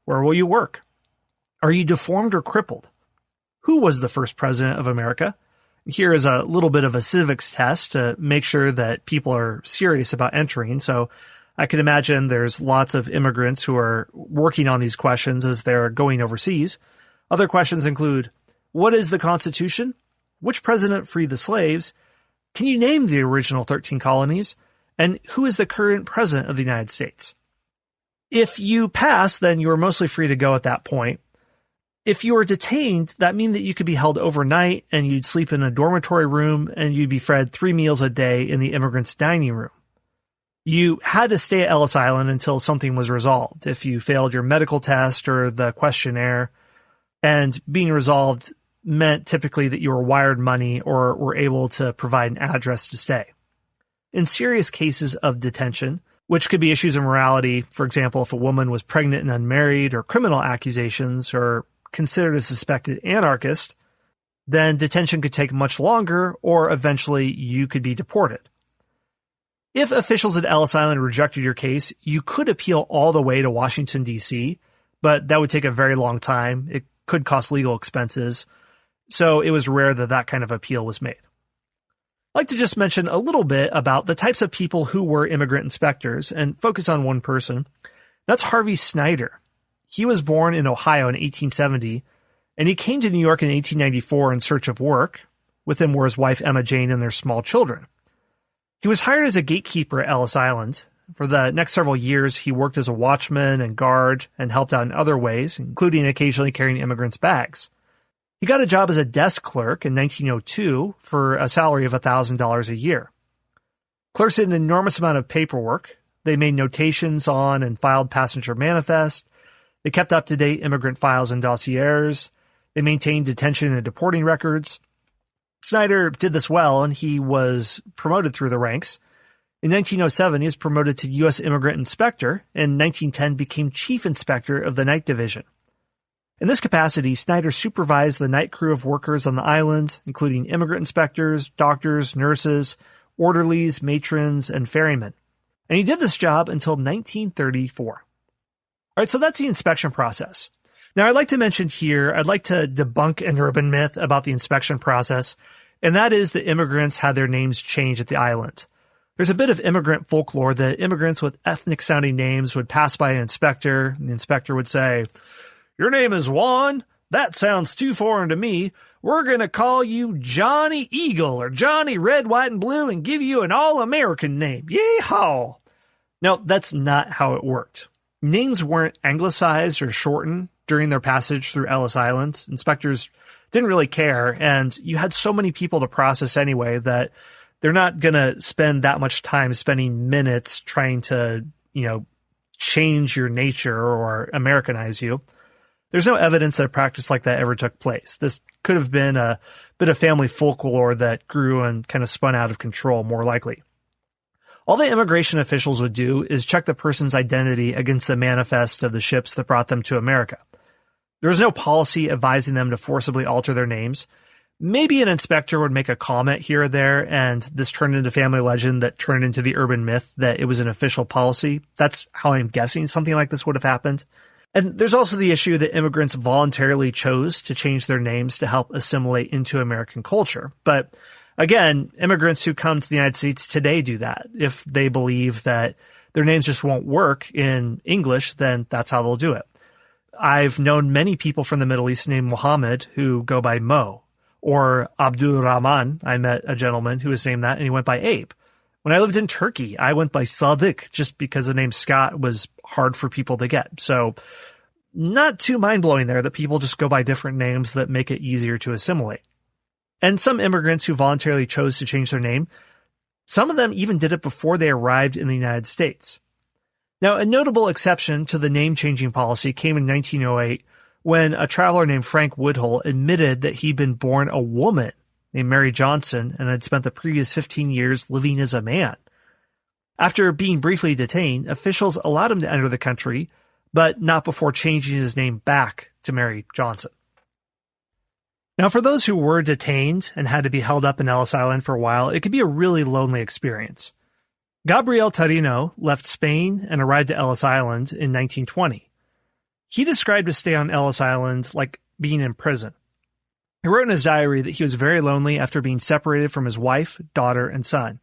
Where will you work? Are you deformed or crippled? Who was the first president of America? Here is a little bit of a civics test to make sure that people are serious about entering. So I can imagine there's lots of immigrants who are working on these questions as they're going overseas. Other questions include, what is the Constitution? Which president freed the slaves? Can you name the original 13 colonies? And who is the current president of the United States? If you pass, then you are mostly free to go at that point. If you were detained, that means that you could be held overnight and you'd sleep in a dormitory room and you'd be fed 3 meals a day in the immigrants' dining room. You had to stay at Ellis Island until something was resolved. If you failed your medical test or the questionnaire, and being resolved meant typically that you were wired money or were able to provide an address to stay. In serious cases of detention, which could be issues of morality, for example, if a woman was pregnant and unmarried, or criminal accusations, or considered a suspected anarchist, then detention could take much longer, or eventually you could be deported. If officials at Ellis Island rejected your case, you could appeal all the way to Washington, D.C., but that would take a very long time. It could cost legal expenses, so it was rare that that kind of appeal was made. I'd like to just mention a little bit about the types of people who were immigrant inspectors and focus on one person. That's Harvey Snyder. He was born in Ohio in 1870, and he came to New York in 1894 in search of work. With him were his wife Emma Jane and their small children. He was hired as a gatekeeper at Ellis Island. For the next several years, he worked as a watchman and guard and helped out in other ways, including occasionally carrying immigrants' bags. He got a job as a desk clerk in 1902 for a salary of $1,000 a year. Clerks did an enormous amount of paperwork. They made notations on and filed passenger manifests. They kept up-to-date immigrant files and dossiers. They maintained detention and deporting records. Snyder did this well, and he was promoted through the ranks. In 1907, he was promoted to U.S. Immigrant Inspector, and in 1910 became Chief Inspector of the Night Division. In this capacity, Snyder supervised the night crew of workers on the island, including immigrant inspectors, doctors, nurses, orderlies, matrons, and ferrymen. And he did this job until 1934. All right, so that's the inspection process. Now, I'd like to mention here, I'd like to debunk an urban myth about the inspection process, and that is that immigrants had their names changed at the island. There's a bit of immigrant folklore that immigrants with ethnic-sounding names would pass by an inspector, and the inspector would say, "Your name is Juan? That sounds too foreign to me. We're going to call you Johnny Eagle or Johnny Red, White, and Blue and give you an all-American name. Yeehaw!" No, that's not how it worked. Names weren't anglicized or shortened during their passage through Ellis Island. Inspectors didn't really care, and you had so many people to process anyway that they're not going to spend that much time spending minutes trying to, change your nature or Americanize you. There's no evidence that a practice like that ever took place. This could have been a bit of family folklore that grew and kind of spun out of control, more likely. All the immigration officials would do is check the person's identity against the manifest of the ships that brought them to America. There was no policy advising them to forcibly alter their names. Maybe an inspector would make a comment here or there, and this turned into family legend that turned into the urban myth that it was an official policy. That's how I'm guessing something like this would have happened. And there's also the issue that immigrants voluntarily chose to change their names to help assimilate into American culture. But again, immigrants who come to the United States today do that. If they believe that their names just won't work in English, then that's how they'll do it. I've known many people from the Middle East named Mohammed who go by Mo. Or Abdul Rahman. I met a gentleman who was named that, and he went by Abe. When I lived in Turkey, I went by Sadik just because the name Scott was hard for people to get. So not too mind-blowing there that people just go by different names that make it easier to assimilate. And some immigrants who voluntarily chose to change their name, some of them even did it before they arrived in the United States. Now, a notable exception to the name-changing policy came in 1908 when a traveler named Frank Woodhull admitted that he'd been born a woman named Mary Johnson and had spent the previous 15 years living as a man. After being briefly detained, officials allowed him to enter the country, but not before changing his name back to Mary Johnson. Now, for those who were detained and had to be held up in Ellis Island for a while, it could be a really lonely experience. Gabriel Tarino left Spain and arrived at Ellis Island in 1920. He described his stay on Ellis Island like being in prison. He wrote in his diary that he was very lonely after being separated from his wife, daughter, and son.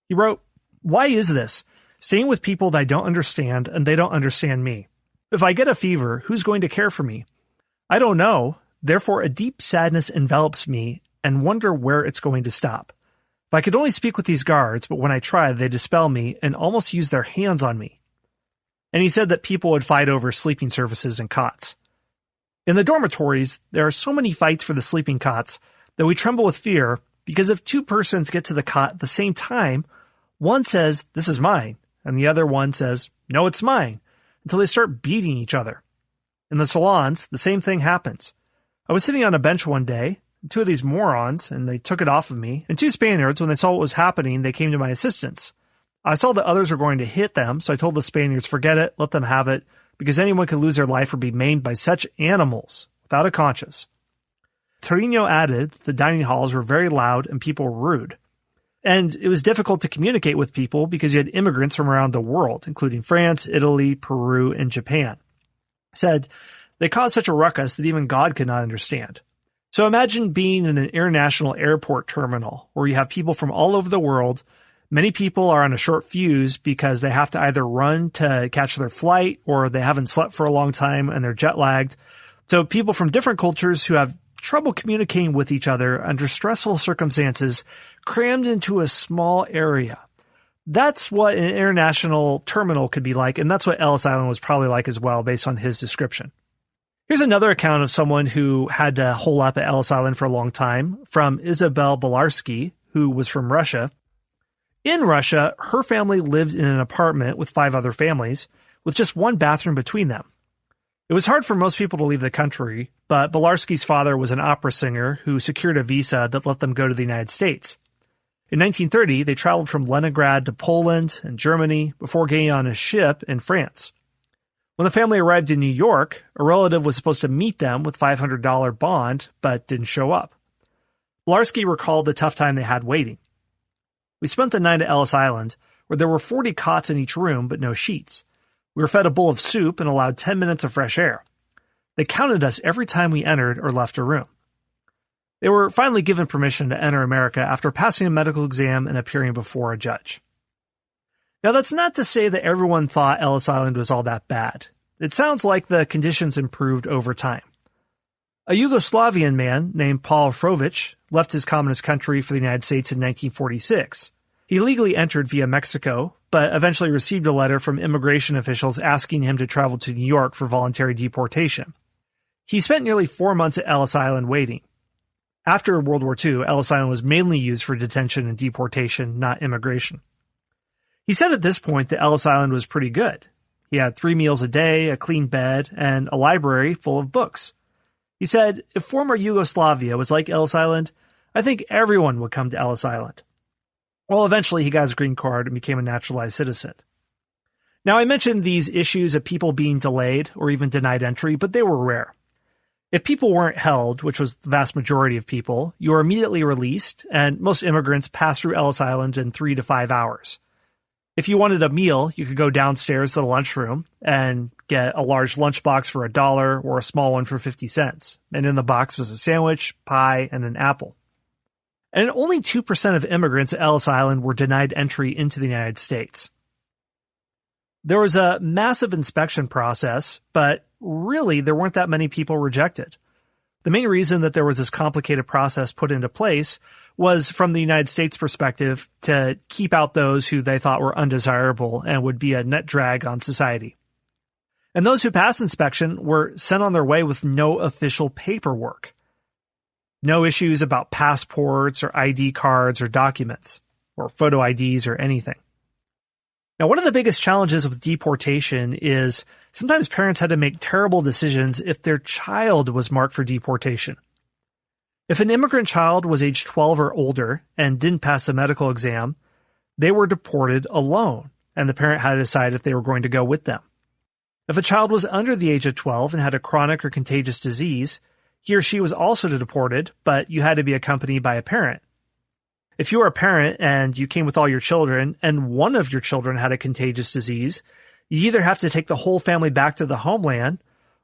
He wrote, "Why is this? Staying with people that I don't understand and they don't understand me. If I get a fever, who's going to care for me? I don't know. Therefore, a deep sadness envelops me and wonder where it's going to stop. If I could only speak with these guards, but when I try, they dispel me and almost use their hands on me." And he said that people would fight over sleeping surfaces and cots. In the dormitories, there are so many fights for the sleeping cots that we tremble with fear because if two persons get to the cot at the same time, one says, "This is mine," and the other one says, "No, it's mine," until they start beating each other. In the salons, the same thing happens. I was sitting on a bench one day, two of these morons, and they took it off of me, and two Spaniards, when they saw what was happening, they came to my assistance. I saw that others were going to hit them, so I told the Spaniards, forget it, let them have it, because anyone could lose their life or be maimed by such animals without a conscience. Torino added that the dining halls were very loud and people were rude. And it was difficult to communicate with people because you had immigrants from around the world, including France, Italy, Peru, and Japan. He said, they caused such a ruckus that even God could not understand. So imagine being in an international airport terminal where you have people from all over the world. Many people are on a short fuse because they have to either run to catch their flight or they haven't slept for a long time and they're jet lagged. So people from different cultures who have trouble communicating with each other under stressful circumstances crammed into a small area. That's what an international terminal could be like, and that's what Ellis Island was probably like as well, based on his description. Here's another account of someone who had to hole up at Ellis Island for a long time, from Isabelle Polarski, who was from Russia. In Russia, her family lived in an apartment with 5 other families, with just one bathroom between them. It was hard for most people to leave the country, but Polarski's father was an opera singer who secured a visa that let them go to the United States. In 1930, they traveled from Leningrad to Poland and Germany before getting on a ship in France. When the family arrived in New York, a relative was supposed to meet them with $500 bond, but didn't show up. Polarski recalled the tough time they had waiting. We spent the night at Ellis Island, where there were 40 cots in each room, but no sheets. We were fed a bowl of soup and allowed 10 minutes of fresh air. They counted us every time we entered or left a room. They were finally given permission to enter America after passing a medical exam and appearing before a judge. Now, that's not to say that everyone thought Ellis Island was all that bad. It sounds like the conditions improved over time. A Yugoslavian man named Paul Frovic left his communist country for the United States in 1946. He legally entered via Mexico, but eventually received a letter from immigration officials asking him to travel to New York for voluntary deportation. He spent nearly 4 months at Ellis Island waiting. After World War II, Ellis Island was mainly used for detention and deportation, not immigration. He said at this point that Ellis Island was pretty good. He had 3 meals a day, a clean bed, and a library full of books. He said, if former Yugoslavia was like Ellis Island, I think everyone would come to Ellis Island. Well, eventually he got his green card and became a naturalized citizen. Now, I mentioned these issues of people being delayed or even denied entry, but they were rare. If people weren't held, which was the vast majority of people, you were immediately released, and most immigrants passed through Ellis Island in 3 to 5 hours. If you wanted a meal, you could go downstairs to the lunchroom and get a large lunchbox for $1 or a small one for 50 cents. And in the box was a sandwich, pie, and an apple. And only 2% of immigrants at Ellis Island were denied entry into the United States. There was a massive inspection process, but really there weren't that many people rejected. The main reason that there was this complicated process put into place was from the United States perspective to keep out those who they thought were undesirable and would be a net drag on society. And those who passed inspection were sent on their way with no official paperwork. No issues about passports or ID cards or documents, or photo IDs or anything. Now, one of the biggest challenges with deportation is sometimes parents had to make terrible decisions if their child was marked for deportation. If an immigrant child was age 12 or older and didn't pass a medical exam, they were deported alone, and the parent had to decide if they were going to go with them. If a child was under the age of 12 and had a chronic or contagious disease, he or she was also deported, but you had to be accompanied by a parent. If you were a parent and you came with all your children and one of your children had a contagious disease, you either have to take the whole family back to the homeland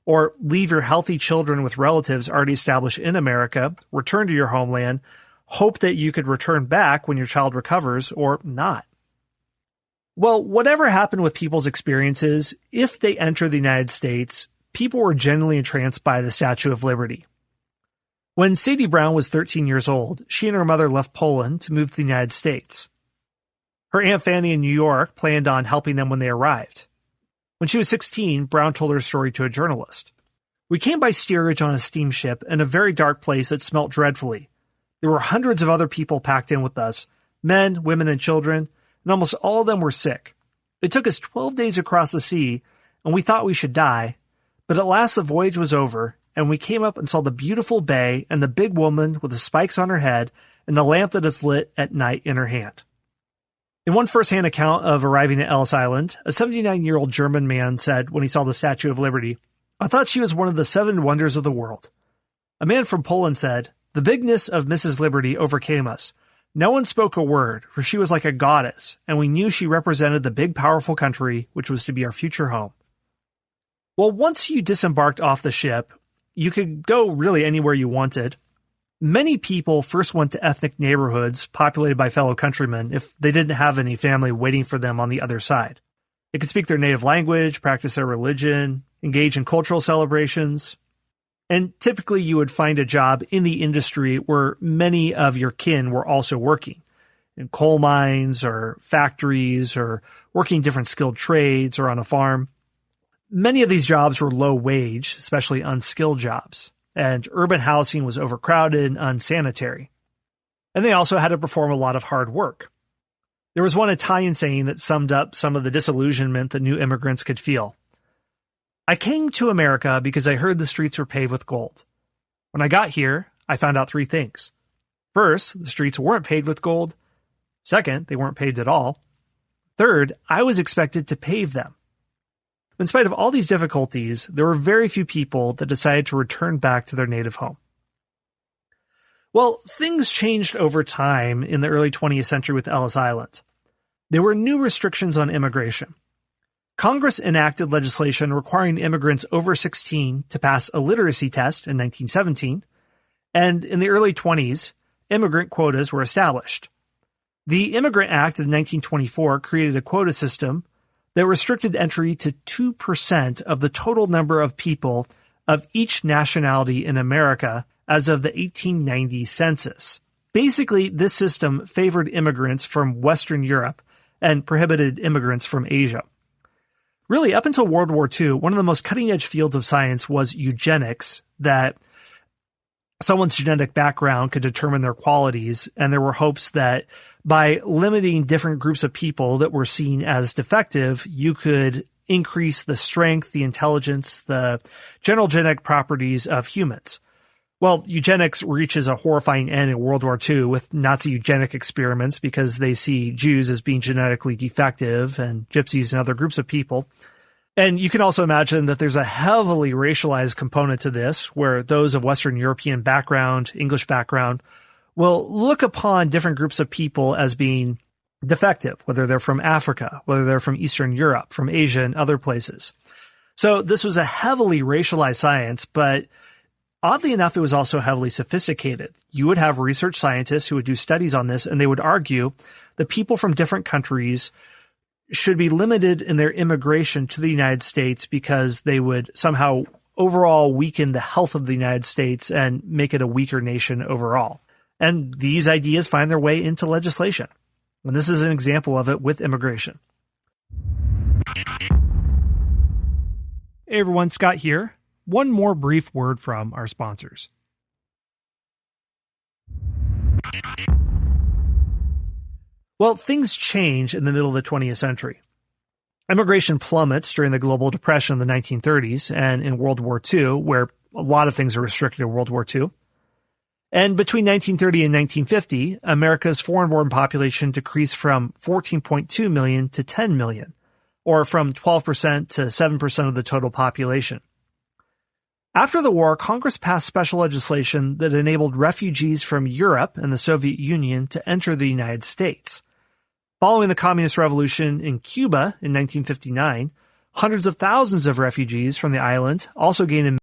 or leave your healthy children with relatives already established in America, return to your homeland, hope that you could return back when your child recovers, or not. Well, whatever happened with people's experiences, if they entered the United States, people were generally entranced by the Statue of Liberty. When Sadie Brown was 13 years old, she and her mother left Poland to move to the United States. Her Aunt Fanny in New York planned on helping them when they arrived. When she was 16, Brown told her story to a journalist. "We came by steerage on a steamship in a very dark place that smelt dreadfully. There were hundreds of other people packed in with us, men, women, and children, and almost all of them were sick. It took us 12 days across the sea, and we thought we should die, but at last the voyage was over, and we came up and saw the beautiful bay and the big woman with the spikes on her head and the lamp that is lit at night in her hand." In one first-hand account of arriving at Ellis Island, a 79-year-old German man said when he saw the Statue of Liberty, "I thought she was one of the 7 wonders of the world." A man from Poland said, "The bigness of Mrs. Liberty overcame us. No one spoke a word, for she was like a goddess, and we knew she represented the big, powerful country which was to be our future home." Well, once you disembarked off the ship, you could go really anywhere you wanted. Many people first went to ethnic neighborhoods populated by fellow countrymen if they didn't have any family waiting for them on the other side. They could speak their native language, practice their religion, engage in cultural celebrations, and typically you would find a job in the industry where many of your kin were also working, in coal mines or factories or working different skilled trades or on a farm. Many of these jobs were low wage, especially unskilled jobs. And urban housing was overcrowded and unsanitary. And they also had to perform a lot of hard work. There was one Italian saying that summed up some of the disillusionment that new immigrants could feel. "I came to America because I heard the streets were paved with gold. When I got here, I found out 3 things. First, the streets weren't paved with gold. Second, they weren't paved at all. Third, I was expected to pave them." In spite of all these difficulties, there were very few people that decided to return back to their native home. Well, things changed over time in the early 20th century with Ellis Island. There were new restrictions on immigration. Congress enacted legislation requiring immigrants over 16 to pass a literacy test in 1917, and in the early 20s, immigrant quotas were established. The Immigrant Act of 1924 created a quota system that restricted entry to 2% of the total number of people of each nationality in America as of the 1890 census. Basically, this system favored immigrants from Western Europe and prohibited immigrants from Asia. Really, up until World War II, one of the most cutting-edge fields of science was eugenics, that someone's genetic background could determine their qualities, and there were hopes that by limiting different groups of people that were seen as defective, you could increase the strength, the intelligence, the general genetic properties of humans. Well, eugenics reaches a horrifying end in World War II with Nazi eugenic experiments because they see Jews as being genetically defective and gypsies and other groups of people. And you can also imagine that there's a heavily racialized component to this, where those of Western European background, English background, will look upon different groups of people as being defective, whether they're from Africa, whether they're from Eastern Europe, from Asia, and other places. So this was a heavily racialized science, but oddly enough, it was also heavily sophisticated. You would have research scientists who would do studies on this, and they would argue that people from different countries should be limited in their immigration to the United States because they would somehow overall weaken the health of the United States and make it a weaker nation overall. And these ideas find their way into legislation. And this is an example of it with immigration. Hey everyone, Scott here. One more brief word from our sponsors. Well, things change in the middle of the 20th century. Immigration plummets during the global depression in the 1930s and in World War II, where a lot of things are restricted in World War II. And between 1930 and 1950, America's foreign-born population decreased from 14.2 million to 10 million, or from 12% to 7% of the total population. After the war, Congress passed special legislation that enabled refugees from Europe and the Soviet Union to enter the United States. Following the Communist Revolution in Cuba in 1959, Hundreds of thousands of refugees from the island also gained